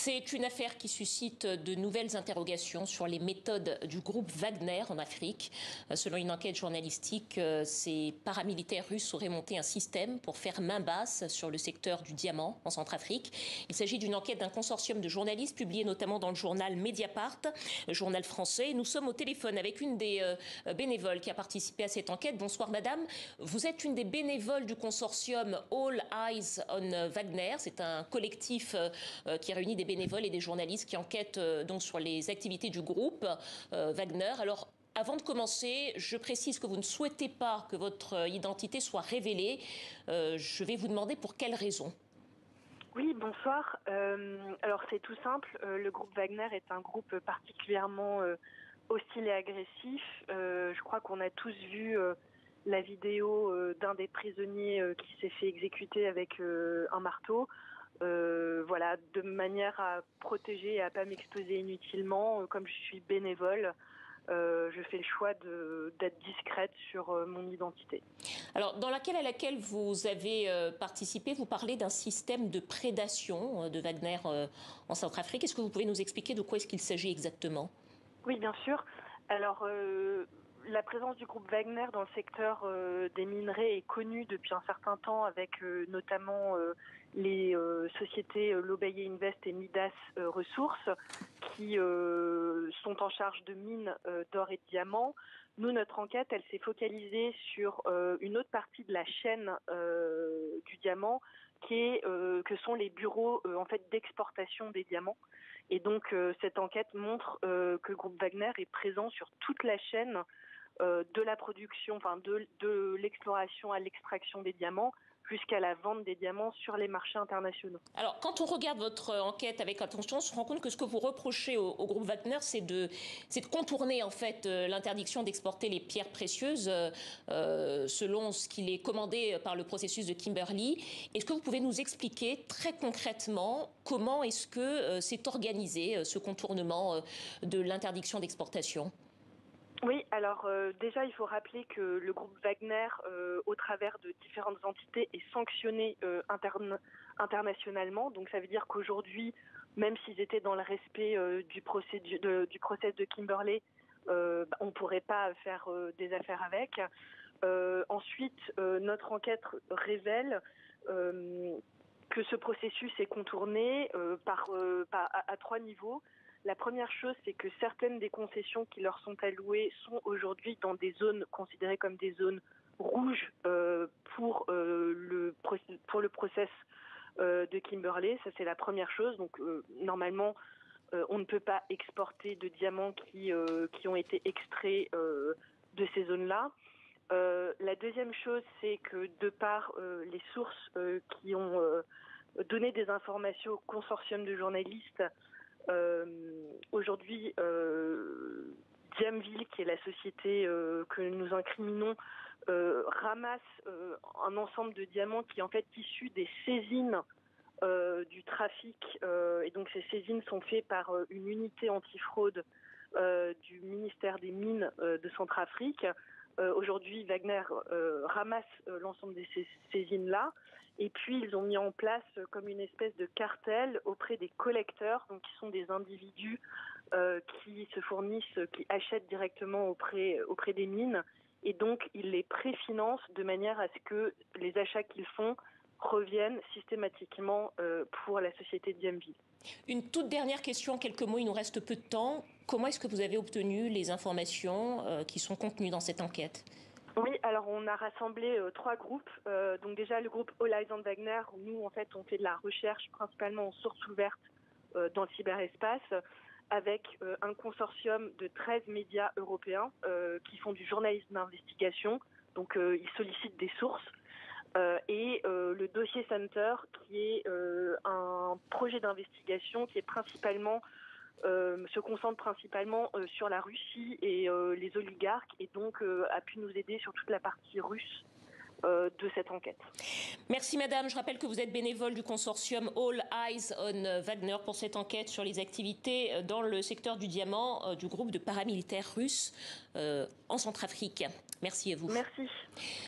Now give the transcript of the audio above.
C'est une affaire qui suscite de nouvelles interrogations sur les méthodes du groupe Wagner en Afrique. Selon une enquête journalistique, ces paramilitaires russes auraient monté un système pour faire main basse sur le secteur du diamant en Centrafrique. Il s'agit d'une enquête d'un consortium de journalistes publiée notamment dans le journal Mediapart, journal français. Nous sommes au téléphone avec une des bénévoles qui a participé à cette enquête. Bonsoir madame, vous êtes une des bénévoles du consortium All Eyes on Wagner. C'est un collectif qui réunit des bénévoles et des journalistes qui enquêtent donc sur les activités du groupe Wagner. Alors, avant de commencer, je précise que vous ne souhaitez pas que votre identité soit révélée. Je vais vous demander pour quelles raisons. Oui, bonsoir. Alors, c'est tout simple. Le groupe Wagner est un groupe particulièrement hostile et agressif. Je crois qu'on a tous vu la vidéo d'un des prisonniers qui s'est fait exécuter avec un marteau. Voilà, de manière à protéger et à pas m'exposer inutilement, comme je suis bénévole, je fais le choix d'être discrète sur mon identité. Alors, dans laquelle à laquelle vous avez participé, vous parlez d'un système de prédation de Wagner en Centrafrique. Est-ce que vous pouvez nous expliquer de quoi est-ce qu'il s'agit exactement? Oui, bien sûr. Alors, la présence du groupe Wagner dans le secteur des minerais est connue depuis un certain temps, avec notamment les sociétés Lobaye Invest et Midas Ressources qui sont en charge de mines d'or et de diamants. Nous, notre enquête, elle s'est focalisée sur une autre partie de la chaîne du diamant, que sont les bureaux en fait d'exportation des diamants. Et donc cette enquête montre que le groupe Wagner est présent sur toute la chaîne de la production, enfin de l'exploration à l'extraction des diamants, jusqu'à la vente des diamants sur les marchés internationaux. Alors, quand on regarde votre enquête avec attention, on se rend compte que ce que vous reprochez au groupe Wagner, c'est de contourner en fait l'interdiction d'exporter les pierres précieuses selon ce qu'il est commandé par le processus de Kimberley. Est-ce que vous pouvez nous expliquer très concrètement comment est-ce que c'est organisé ce contournement de l'interdiction d'exportation ? Oui, alors déjà, il faut rappeler que le groupe Wagner, au travers de différentes entités, est sanctionné internationalement. Donc ça veut dire qu'aujourd'hui, même s'ils étaient dans le respect du process de Kimberley, on ne pourrait pas faire des affaires avec. Ensuite, notre enquête révèle que ce processus est contourné à trois niveaux. La première chose, c'est que certaines des concessions qui leur sont allouées sont aujourd'hui dans des zones considérées comme des zones rouges pour le process de Kimberley. Ça, c'est la première chose. Donc, normalement, on ne peut pas exporter de diamants qui ont été extraits de ces zones-là. La deuxième chose, c'est que de par les sources qui ont donné des informations au consortium de journalistes, aujourd'hui, Diamville, qui est la société que nous incriminons, ramasse un ensemble de diamants qui est en fait issu des saisines du trafic. Et donc ces saisines sont faites par une unité antifraude du ministère des Mines de Centrafrique. Aujourd'hui, Wagner ramasse l'ensemble de ces saisines-là. Et puis, ils ont mis en place comme une espèce de cartel auprès des collecteurs, donc qui sont des individus qui se fournissent, qui achètent directement auprès des mines. Et donc, ils les préfinancent de manière à ce que les achats qu'ils font reviennent systématiquement pour la société Diamville. Une toute dernière question, en quelques mots, il nous reste peu de temps. Comment est-ce que vous avez obtenu les informations qui sont contenues dans cette enquête ? Oui, alors on a rassemblé trois groupes. Donc déjà le groupe All Eyes on Wagner, où nous en fait on fait de la recherche principalement en source ouverte dans le cyberespace, avec un consortium de 13 médias européens qui font du journalisme d'investigation. Donc ils sollicitent des sources. Et le Dossier Center, qui est un projet d'investigation qui est se concentre principalement sur la Russie et les oligarques, et donc a pu nous aider sur toute la partie russe de cette enquête. Merci madame, je rappelle que vous êtes bénévole du consortium All Eyes on Wagner pour cette enquête sur les activités dans le secteur du diamant du groupe de paramilitaires russes en Centrafrique. Merci à vous. Merci.